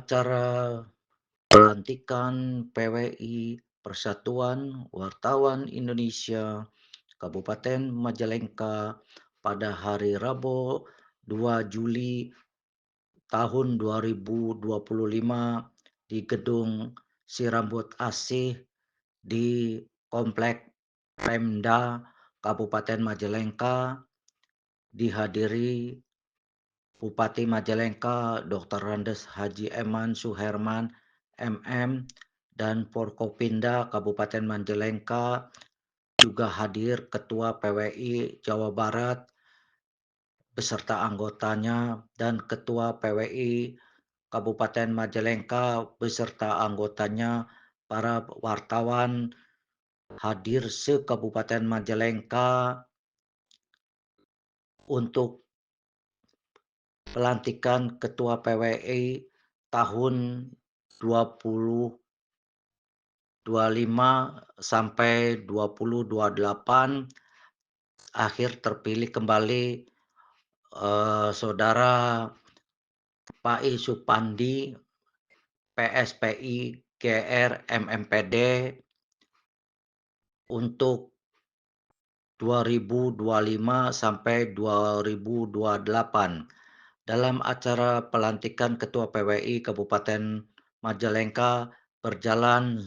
acara pelantikan PWI Persatuan Wartawan Indonesia Kabupaten Majalengka pada hari Rabu 2 Juli tahun 2025 di Gedung Sirambut Asih di Komplek Pemda Kabupaten Majalengka dihadiri Bupati Majalengka Dr. Randes Haji Eman Suherman MM dan Forkopimda Kabupaten Majalengka, juga hadir Ketua PWI Jawa Barat beserta anggotanya dan Ketua PWI Kabupaten Majalengka beserta anggotanya, para wartawan hadir se-Kabupaten Majalengka untuk pelantikan Ketua PWI tahun 2025 sampai 2028. Akhir terpilih kembali Saudara Pai Supandi, PSPI GR MMPD untuk 2025 sampai 2028. Dalam acara pelantikan Ketua PWI Kabupaten Majalengka berjalan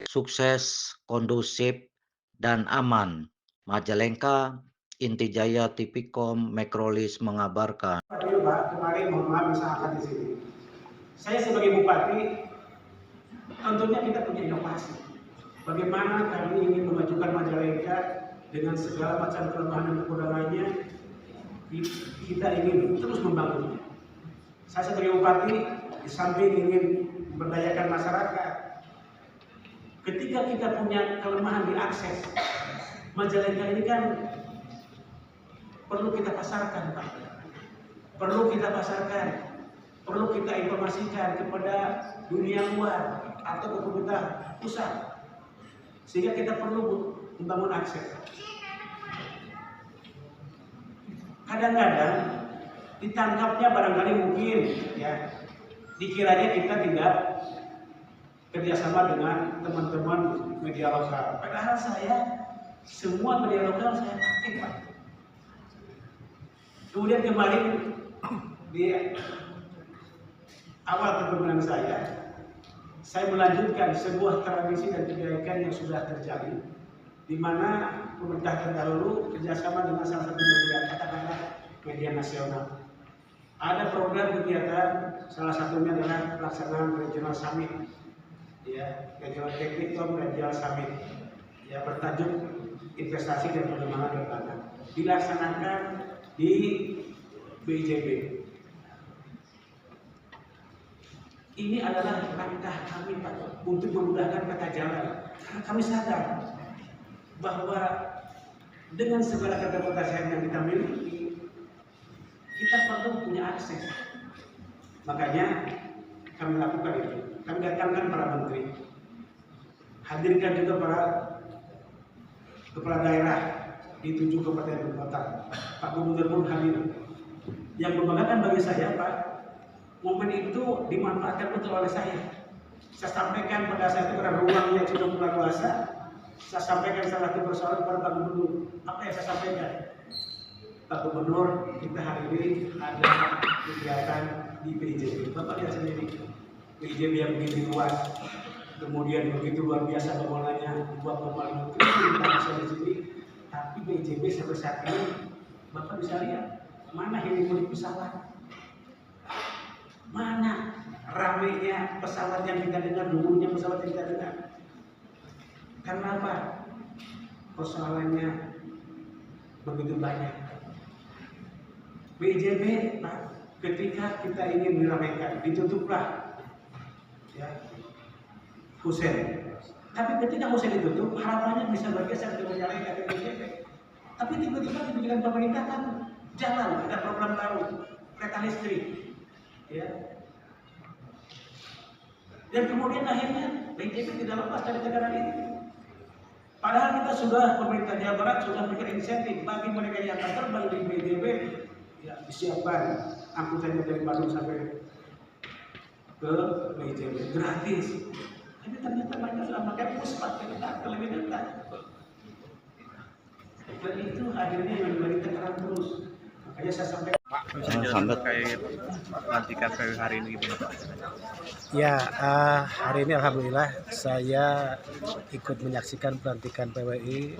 sukses, kondusif, dan aman. Majalengka, Intijaya Tipicom Makrolis mengabarkan. Pak, kemarin mohon maaf bisa angkat di sini. Saya sebagai bupati, tentunya kita punya inovasi. Bagaimana kami ingin memajukan Majalengka dengan segala macam kelemahan dan kekurangannya, kita ingin terus membangunnya. Saya sebagai bupati, di samping ingin memberdayakan masyarakat, ketika kita punya kelemahan di akses, Majalengka ini kan perlu kita pasarkan, Pak. Perlu kita pasarkan, perlu kita informasikan kepada dunia luar atau ke pemerintah pusat, sehingga kita perlu membangun akses. Kadang-kadang ditangkapnya barangkali mungkin ya, dikiranya kita tidak kerjasama dengan teman-teman media lokal. Padahal saya semua media lokal saya pakai, Pak. Kemudian kemarin di awal kepemimpinan saya melanjutkan sebuah tradisi dan kebaikan yang sudah terjadi, di mana pemerintah terdahulu kerjasama dengan salah satu media, katakanlah media nasional. Ada program kegiatan, salah satunya adalah pelaksanaan Regional Summit, ya, Regional Technicom Regional Summit, ya, bertajuk investasi dan pengembangan perbankan, dilaksanakan di BIJB. Ini adalah langkah kami, Pak, untuk memudahkan peta jalan. Karena kami sadar bahwa dengan segala keterbatasan yang kita miliki, kita perlu punya akses. Makanya kami lakukan itu. Kami datangkan para menteri, hadirkan juga para kepala daerah di 7 kabupaten kota. Pak Gubernur pun hadir. Yang membanggakan bagi saya, Pak, momen itu dimanfaatkan betul oleh saya. Saya sampaikan pada saat itu karena ruangnya sudah mulai luasa. Saya sampaikan salah satu persoalan kepada Pak Gubernur. Apa yang saya sampaikan? Pak Gubernur, kita hari ini ada kegiatan di PIJB. Bapak lihat sendiri, PIJB yang begitu luas, kemudian begitu luar biasa bangunannya, 2,5 triliun kita di sini. Tapi PIJB sampai saat ini, Bapak bisa lihat mana heli pesawat. Mana ramainya pesawat yang kita dengar, dulunya pesawat yang kita dengar. Karena apa? Persoalannya begitu banyak. BJB, Pak, ketika kita ingin meramaikan, ditutuplah, ya, Husein. Tapi ketika Husein ditutup, harapannya bisa bergeser ke Majalengka ke BJB. Tapi tiba-tiba di pikiran pemerintah kan jalan, ada program baru, kereta listrik. Ya. Dan kemudian akhirnya BJB tidak lepas dari tegangan ini. Padahal kita sudah, pemerintah Jawa Barat sudah memberikan insentif bagi mereka yang akan terbang di BJB, ya, disiapkan angkutannya dari Bandung sampai ke PJJ gratis. Tapi ternyata mereka sudah pakai puspat lebih dekat. Dan itu akhirnya yang memberi tekanan terus. Makanya saya sampaikan. Pak, bisa jelaskan terkait pelantikan PW hari ini gimana Pak? Ya, hari ini alhamdulillah saya ikut menyaksikan pelantikan PWI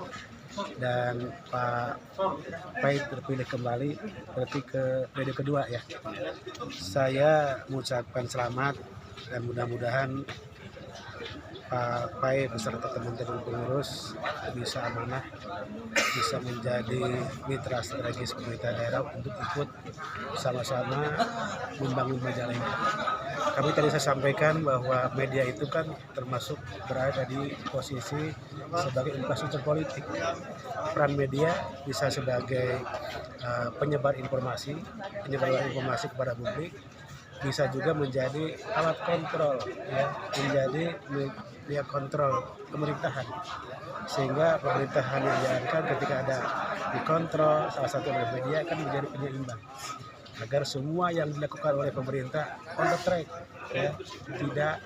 dan Pak Pai terpilih kembali berarti ke periode kedua ya. Saya mengucapkan selamat dan mudah-mudahan Pak Pai beserta teman-teman pengurus bisa amanah, bisa menjadi mitra strategis pemerintah daerah untuk ikut sama-sama membangun Majalengka. Kami tadi saya sampaikan bahwa media itu kan termasuk berada di posisi sebagai infrastruktur politik. Peran media bisa sebagai penyebar informasi kepada publik, bisa juga menjadi alat kontrol, ya, menjadi media kontrol pemerintahan, sehingga pemerintahan yang dijalankan ketika ada dikontrol salah satu oleh media kan menjadi penyeimbang agar semua yang dilakukan oleh pemerintah on the track, ya, tidak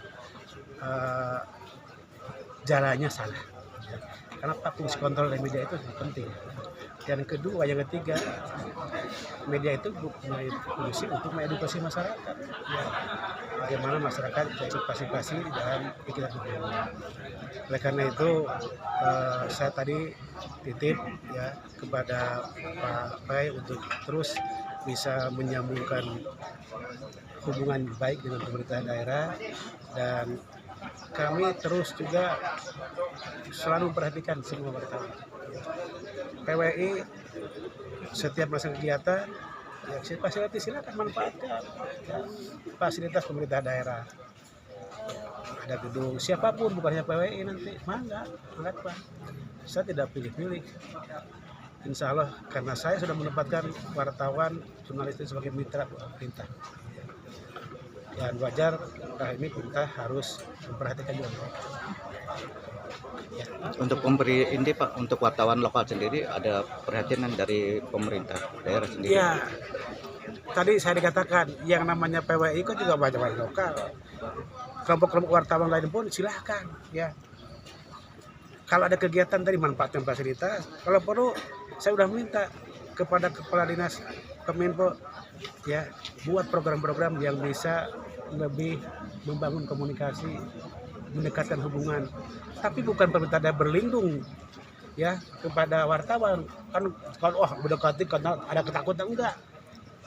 jalannya salah, ya. Karena fungsi kontrol dari media itu penting. Dan kedua, yang ketiga, media itu punya fungsi untuk mengedukasi masyarakat, ya, bagaimana masyarakat partisipasi dalam pikiran dunia. Oleh karena itu saya tadi titip ya kepada Pak Pai untuk terus bisa menyambungkan hubungan baik dengan pemerintah daerah, dan kami terus juga selalu memperhatikan semua wartawan. PWI setiap melaksanakan kegiatan, ya, fasilitas silakan manfaatkan, ya, fasilitas pemerintah daerah. Ada gedung siapapun, bukannya PWI nanti, mangga, Pak. Saya tidak pilih-pilih. Insya Allah karena saya sudah menempatkan wartawan, jurnalis itu sebagai mitra pemerintah. Dan wajar, ini kita harus memperhatikan juga. Ya. Untuk pemberi ini Pak, untuk wartawan lokal sendiri ada perhatian dari pemerintah daerah sendiri? Ya, tadi saya dikatakan yang namanya PWI itu juga banyak lokal. Kelompok-kelompok wartawan lain pun silahkan, ya. Kalau ada kegiatan tadi manfaatkan fasilitas. Kalau perlu saya sudah minta kepada kepala dinas Kominfo, ya, buat program-program yang bisa lebih membangun komunikasi, mendekatkan hubungan. Tapi bukan pemerintah daerah berlindung, ya, kepada wartawan. Kan kalau mendekati karena ada ketakutan, enggak.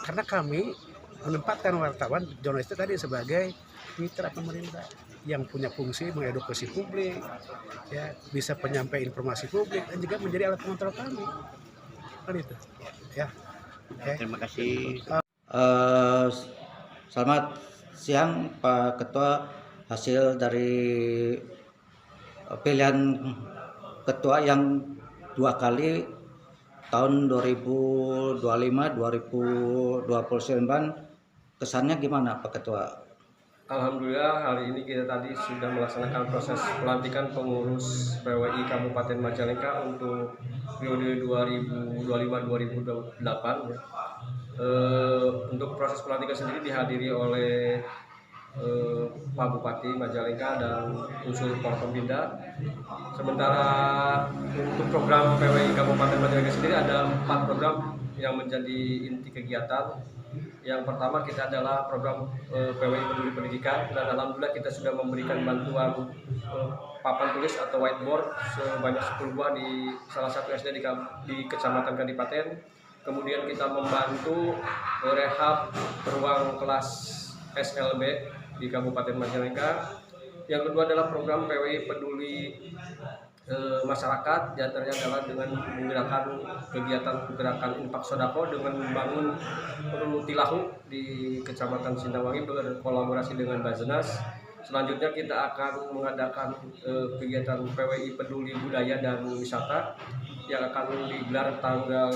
Karena kami menempatkan wartawan, jurnalis itu tadi sebagai mitra pemerintah yang punya fungsi mengedukasi publik, ya, bisa penyampaian informasi publik dan juga menjadi alat pengontrol kami. Kan itu, ya. Okay. Terima kasih. Selamat siang Pak Ketua. Hasil dari pilihan ketua yang 2 kali tahun 2025-2029, kesannya gimana Pak Ketua? Alhamdulillah hari ini kita tadi sudah melaksanakan proses pelantikan pengurus PWI Kabupaten Majalengka untuk periode 2025-2028 ya. Untuk proses pelantikan sendiri dihadiri oleh Pak Bupati Majalengka dan unsur Forkompinda. Sementara untuk program PWI Kabupaten Majalengka sendiri ada 4 program yang menjadi inti kegiatan. Yang pertama kita adalah program PWI Peduli Pendidikan, dan alhamdulillah kita sudah memberikan bantuan papan tulis atau whiteboard sebanyak 10 buah di salah satu SD di Kecamatan Kadipaten. Kemudian kita membantu rehab ruang kelas SLB di Kabupaten Majalengka. Yang kedua adalah program PWI Peduli masyarakat, diantaranya adalah dengan menggerakkan kegiatan gerakan infak sodako dengan membangun tilahu di Kecamatan Sindawangi berkolaborasi dengan Basnas. Selanjutnya kita akan mengadakan kegiatan PWI Peduli Budaya dan Wisata yang akan digelar tanggal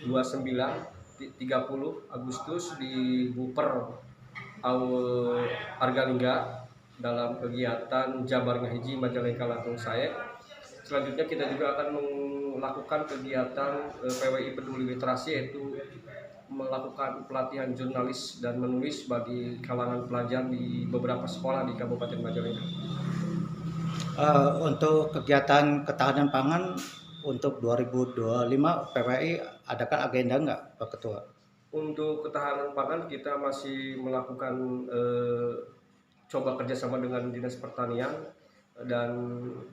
29-30 Agustus di Buper Argalingga dalam kegiatan Jabar Ngahiji Majalengka Latung Sae. Selanjutnya kita juga akan melakukan kegiatan PWI Peduli Literasi, yaitu melakukan pelatihan jurnalis dan menulis bagi kalangan pelajar di beberapa sekolah di Kabupaten Majalengka. Untuk kegiatan ketahanan pangan untuk 2025 PWI adakah agenda nggak Pak Ketua? Untuk ketahanan pangan kita masih melakukan coba kerjasama dengan Dinas Pertanian dan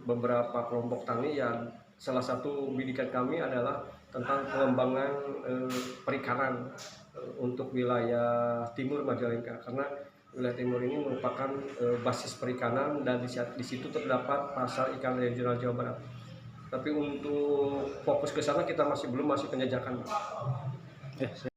beberapa kelompok tani yang salah satu bidikan kami adalah tentang pengembangan perikanan untuk wilayah timur Majalengka, karena wilayah timur ini merupakan basis perikanan dan di situ terdapat pasar ikan regional Jawa Barat. Tapi untuk fokus ke sana kita masih penjajakan.